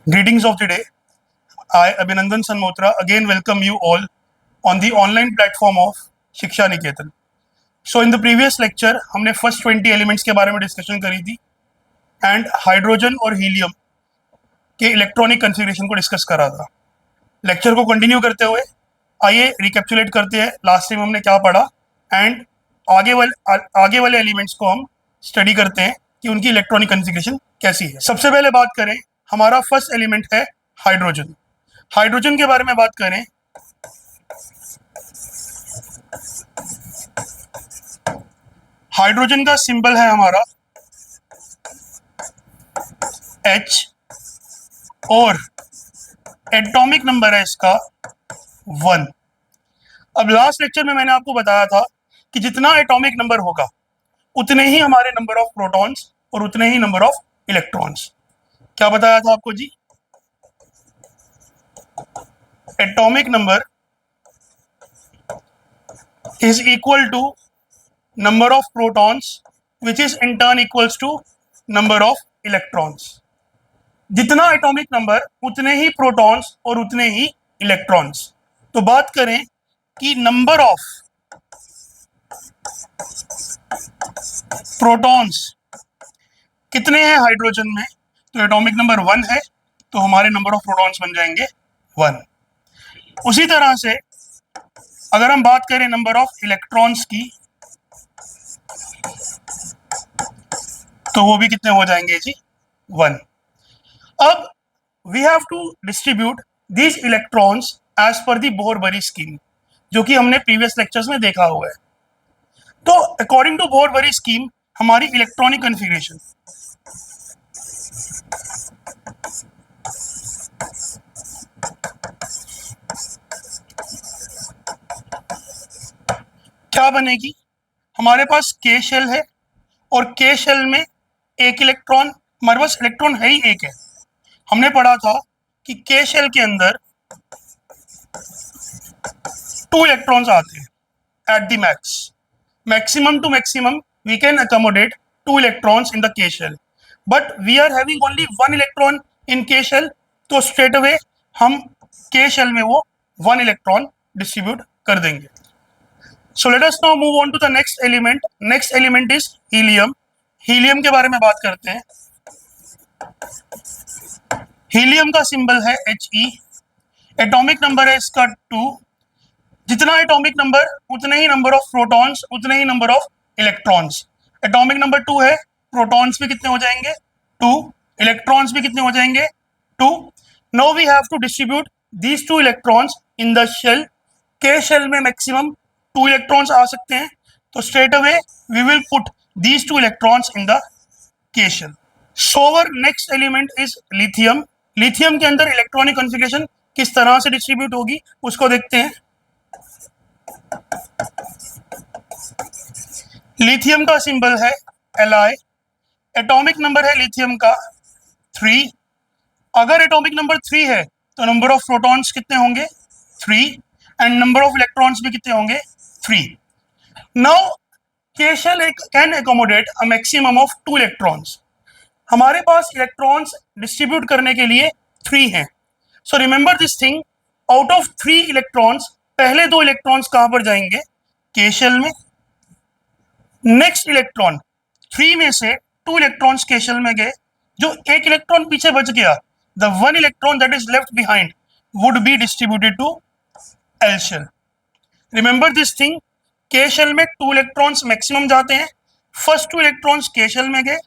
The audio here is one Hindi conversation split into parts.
Greetings of the day. I, Abhinandan Sanmotra, again welcome you all on the online platform of शिक्षा निकेतन. So in the previous lecture हमने first 20 elements के बारे में डिस्कशन करी थी एंड हाइड्रोजन और हीलियम के इलेक्ट्रॉनिक कन्फिगरेशन को डिस्कस करा था. लेक्चर को कंटिन्यू करते हुए आइए रिकैप्चुलेट करते हैं लास्ट टाइम हमने क्या पढ़ा एंड आगे वाले एलिमेंट्स को हम स्टडी करते हैं कि उनकी इलेक्ट्रॉनिक कन्फिगरेशन कैसी है. सबसे पहले बात करें, हमारा फर्स्ट एलिमेंट है हाइड्रोजन. हाइड्रोजन के बारे में बात करें, हाइड्रोजन का सिंबल है हमारा H और एटॉमिक नंबर है इसका 1. अब लास्ट लेक्चर में मैंने आपको बताया था कि जितना एटॉमिक नंबर होगा उतने ही हमारे नंबर ऑफ प्रोटॉन्स और उतने ही नंबर ऑफ इलेक्ट्रॉन्स. क्या बताया था आपको जी? Atomic number is equal to number of protons which is in turn equals to number of electrons. जितना एटॉमिक नंबर उतने ही प्रोटॉन्स और उतने ही इलेक्ट्रॉन्स. तो बात करें कि नंबर ऑफ प्रोटॉन्स कितने हैं हाइड्रोजन में, तो एटॉमिक नंबर 1 है तो हमारे नंबर ऑफ प्रोटॉन्स बन जाएंगे 1. उसी तरह से अगर हम बात करें नंबर ऑफ इलेक्ट्रॉन्स की तो वो भी कितने हो जाएंगे जी? 1. अब we have to distribute these electrons as per the बोर-बरी scheme, जो कि हमने प्रीवियस लेक्चर्स में देखा हुआ है. तो अकॉर्डिंग टू बोर-बरी स्कीम हमारी इलेक्ट्रॉनिक कन्फिगरेशन क्या बनेगी? हमारे पास के शेल है और के शेल में एक इलेक्ट्रॉन, हमारे पास इलेक्ट्रॉन है ही एक है. हमने पढ़ा था कि के शेल के अंदर 2 इलेक्ट्रॉन्स आते हैं at the max. Maximum to maximum we can accommodate 2 electrons in the K shell, but we are having only 1 electron in K shell, तो स्ट्रेट अवे हम के शेल में वो 1 इलेक्ट्रॉन डिस्ट्रीब्यूट कर देंगे. So let us now move on to the next element. Next element is helium. Helium के बारे में बात करते हैं. Helium का सिंबल है He. एटॉमिक नंबर है इसका 2. जितना एटॉमिक नंबर उतने ही नंबर ऑफ प्रोटॉन्स, उतने ही number of electrons. Atomic number 2 है, प्रोटॉन्स भी कितने हो जाएंगे? 2. इलेक्ट्रॉन्स भी कितने हो जाएंगे? 2. Now we have to distribute these 2 electrons in the shell. K shell में मैक्सिमम 2 इलेक्ट्रॉन्स आ सकते हैं, तो straight away we will put these 2 electrons in the K shell. So our next element is lithium. Lithium के अंदर इलेक्ट्रॉनिक कॉन्फ़िगरेशन किस तरह से डिस्ट्रीब्यूट होगी उसको देखते हैं. लिथियम का सिंबल है Li. एटॉमिक नंबर है लिथियम का 3. अगर एटॉमिक नंबर 3 है तो नंबर ऑफ प्रोटॉन्स कितने होंगे? 3. एंड नंबर ऑफ इलेक्ट्रॉन्स भी कितने होंगे? 3. Now K shell can accommodate a maximum of 2 electrons. हमारे पास इलेक्ट्रॉन्स डिस्ट्रीब्यूट करने के लिए 3 हैं. So remember this thing, out of 3 electrons पहले 2 इलेक्ट्रॉन्स कहां पर जाएंगे? K shell में. नेक्स्ट इलेक्ट्रॉन 3 में से 2 इलेक्ट्रॉन्स K shell में गए, जो एक इलेक्ट्रॉन पीछे बच गया, the 1 electron that is left behind would be distributed to L shell. Remember this thing, के शेल में 2 इलेक्ट्रॉन्स मैक्सिमम जाते हैं. फर्स्ट 2 इलेक्ट्रॉन्स के शेल में गए,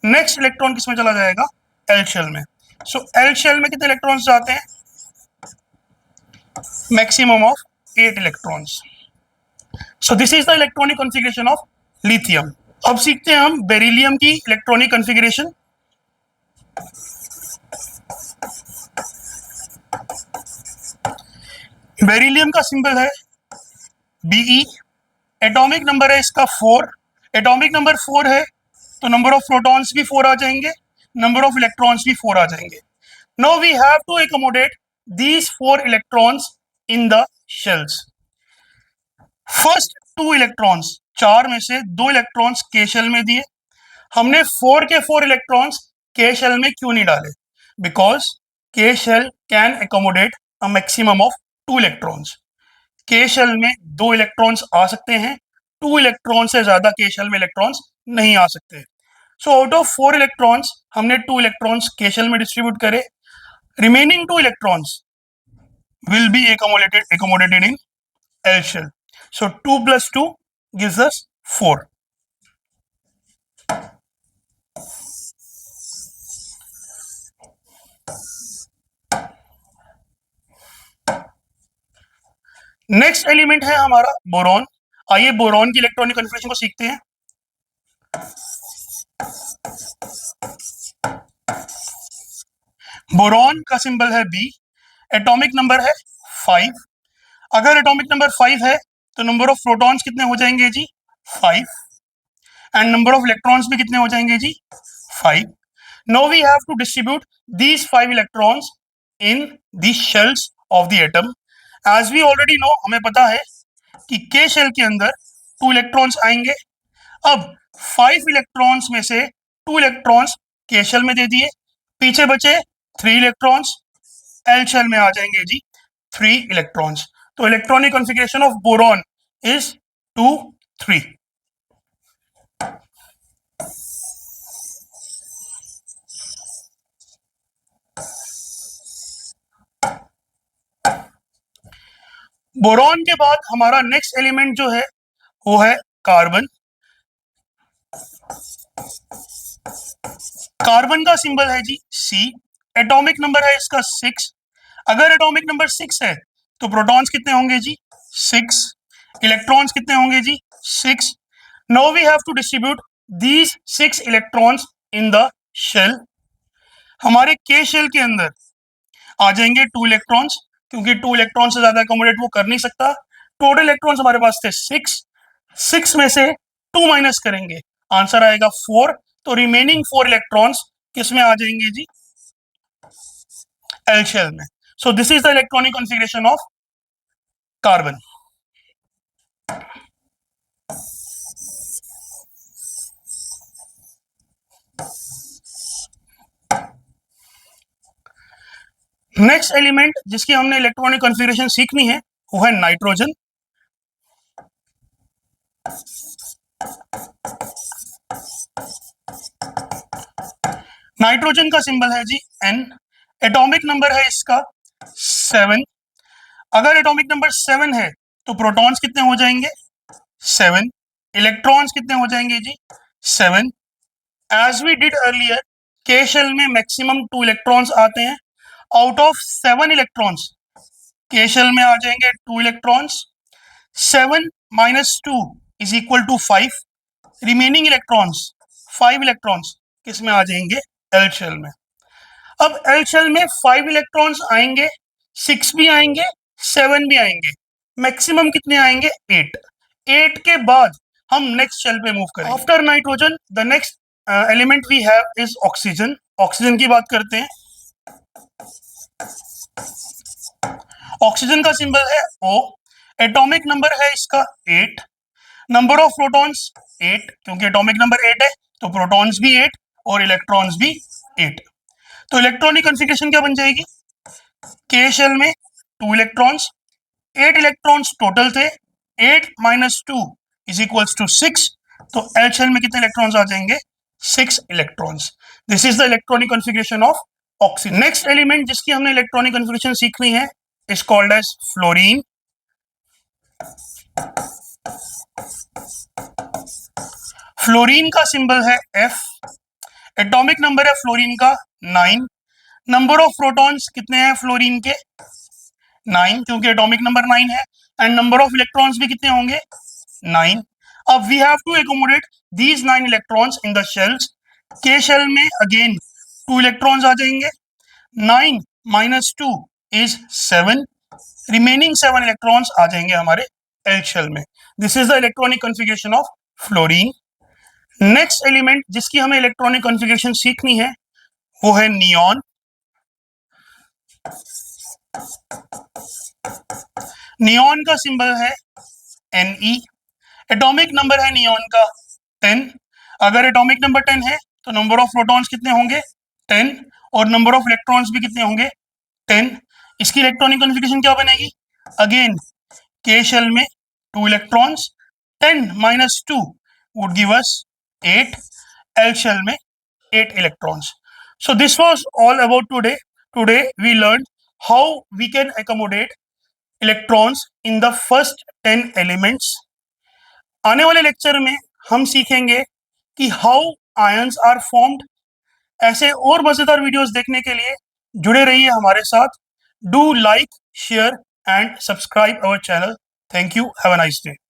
नेक्स्ट इलेक्ट्रॉन किसमें चला जाएगा? एल शेल में. सो एल शेल में कितने इलेक्ट्रॉन्स जाते हैं? Maximum of 8 electrons. So this is the electronic configuration of lithium. अब सीखते हैं हम बेरिलियम की इलेक्ट्रॉनिक कॉन्फ़िगरेशन. बेरिलियम का सिंबल है Be. एटॉमिक नंबर है इसका 4. एटॉमिक नंबर 4 है तो नंबर ऑफ प्रोटॉन्स भी 4 आ जाएंगे, नंबर ऑफ इलेक्ट्रॉन्स भी 4 आ जाएंगे. Now we have to accommodate these 4 electrons in the shells. First 2 electrons, 4 में से 2 इलेक्ट्रॉन्स के शेल में दिए. हमने 4 के 4 इलेक्ट्रॉन्स के शेल में क्यों नहीं डाले? Because K shell can accommodate a maximum of 2 electrons. K shell में 2 इलेक्ट्रॉन्स आ सकते हैं, 2 इलेक्ट्रॉन से ज्यादा K shell में इलेक्ट्रॉन्स नहीं आ सकते. सो आउट ऑफ 4 इलेक्ट्रॉन्स हमने 2 इलेक्ट्रॉन्स K shell में डिस्ट्रीब्यूट करे. Remaining 2 electrons will be accommodated in L shell. So 2 plus 2 gives us 4. Next element है हमारा बोरॉन. आइए बोरॉन की इलेक्ट्रॉनिक कॉन्फ़िगरेशन को सीखते हैं. बोरॉन का सिंबल है B. एटॉमिक नंबर है 5. अगर एटॉमिक नंबर 5 है तो नंबर ऑफ प्रोटॉन्स कितने हो जाएंगे जी? 5. एंड नंबर ऑफ इलेक्ट्रॉन्स भी कितने हो जाएंगे जी? 5. Now we have to distribute these 5 electrons in the shells of the atom. As we already know, हमें पता है कि K शेल के अंदर 2 इलेक्ट्रॉन्स आएंगे. अब 5 इलेक्ट्रॉन्स में से 2 इलेक्ट्रॉन्स K शेल में दे दिए, पीछे बचे 3 इलेक्ट्रॉन्स. L शेल में आ जाएंगे जी 3 इलेक्ट्रॉन्स. तो electronic configuration of boron is 2 3. Boron के बाद हमारा नेक्स्ट एलिमेंट जो है वो है कार्बन. कार्बन का सिंबल है जी C. एटॉमिक नंबर है इसका 6. अगर एटॉमिक नंबर 6 है तो प्रोटॉन्स कितने होंगे जी? 6. इलेक्ट्रॉन्स कितने होंगे जी? 6. Now we have to distribute these 6 electrons in the shell. हमारे K शेल के अंदर आ जाएंगे 2 इलेक्ट्रॉन्स, क्योंकि 2 इलेक्ट्रॉन से ज्यादा अकोमोडेट वो कर नहीं सकता. टोटल इलेक्ट्रॉन्स हमारे पास थे 6. 6 में से 2 माइनस करेंगे, आंसर आएगा 4. तो रिमेनिंग 4 इलेक्ट्रॉन्स किस में आ जाएंगे जी? L शेल में. So this is the electronic configuration of carbon. Next element जिसकी हमने इलेक्ट्रॉनिक कॉन्फ़िगरेशन सीखनी है वो है नाइट्रोजन. नाइट्रोजन का सिंबल है जी N. एटॉमिक नंबर है इसका 7. अगर एटॉमिक नंबर 7 है तो प्रोटॉन्स कितने हो जाएंगे? 7. इलेक्ट्रॉन्स कितने हो जाएंगे जी? 7. As we did earlier, K shell में मैक्सिमम 2 इलेक्ट्रॉन्स आते हैं. Out of 7 electrons K shell में आ जाएंगे 2 electrons. 7 minus 2 is equal to 5. Remaining electrons 5 electrons किस में आ जाएंगे? L शेल में. अब L शेल में 5 इलेक्ट्रॉन्स आएंगे, 6 भी आएंगे, 7 भी आएंगे. मैक्सिमम कितने आएंगे? 8. 8 के बाद हम नेक्स्ट शेल पे मूव करेंगे. After nitrogen the next element we have is oxygen. Oxygen की बात करते हैं. ऑक्सीजन का सिंबल है O. एटॉमिक नंबर है इसका 8. नंबर ऑफ प्रोटॉन्स 8, क्योंकि एटॉमिक नंबर 8 है तो प्रोटॉन्स भी 8 और इलेक्ट्रॉन्स भी 8. तो इलेक्ट्रॉनिक कॉन्फ़िगरेशन क्या बन जाएगी? K शेल में 2 इलेक्ट्रॉन्स, 8 इलेक्ट्रॉन्स टोटल थे. 8 minus 2 is equals to 6. तो L शेल में कितने इलेक्ट्रॉन्स आ जाएंगे? 6 electrons. This is the electronic configuration of oxygen. Next element जिसकी हमने इलेक्ट्रॉनिक कॉन्फ़िगरेशन सीखनी है is called as fluorine. Fluorine का सिंबल है F. एटॉमिक नंबर है फ्लोरीन का 9. नंबर ऑफ प्रोटॉन्स कितने हैं फ्लोरीन के? 9, क्योंकि एटॉमिक नंबर 9 है. एंड नंबर ऑफ इलेक्ट्रॉन्स भी कितने होंगे? 9. अब we have to accommodate these 9 electrons in the shells. K shell में अगेन 2 इलेक्ट्रॉन्स आ जाएंगे. 9 minus 2 is 7. रिमेनिंग 7 इलेक्ट्रॉन्स आ जाएंगे हमारे L शेल में. This is the electronic configuration of fluorine. Next element जिसकी हमें इलेक्ट्रॉनिक कॉन्फ़िगरेशन सीखनी है वो है नियॉन. नियॉन का सिंबल है Ne. एटॉमिक नंबर है नियॉन का 10. अगर एटॉमिक नंबर 10 है तो नंबर ऑफ प्रोटॉन्स कितने होंगे? 10. और नंबर ऑफ इलेक्ट्रॉन्स भी कितने होंगे? 10, इसकी इलेक्ट्रॉनिक कॉन्फ़िगरेशन क्या बनेगी? अगेन K शेल में 2 electrons, 10 minus 2 would give us 8, L shell में 8 electrons. So this was all about today. Today we learned how we can accommodate electrons in the first 10 elements. आने वाले लेक्चर में हम सीखेंगे कि हाउ आयंस आर फॉर्म्ड। ऐसे और मजेदार वीडियोस देखने के लिए जुड़े रहिए हमारे साथ। Do like, share and subscribe our channel. Thank you, have a nice day.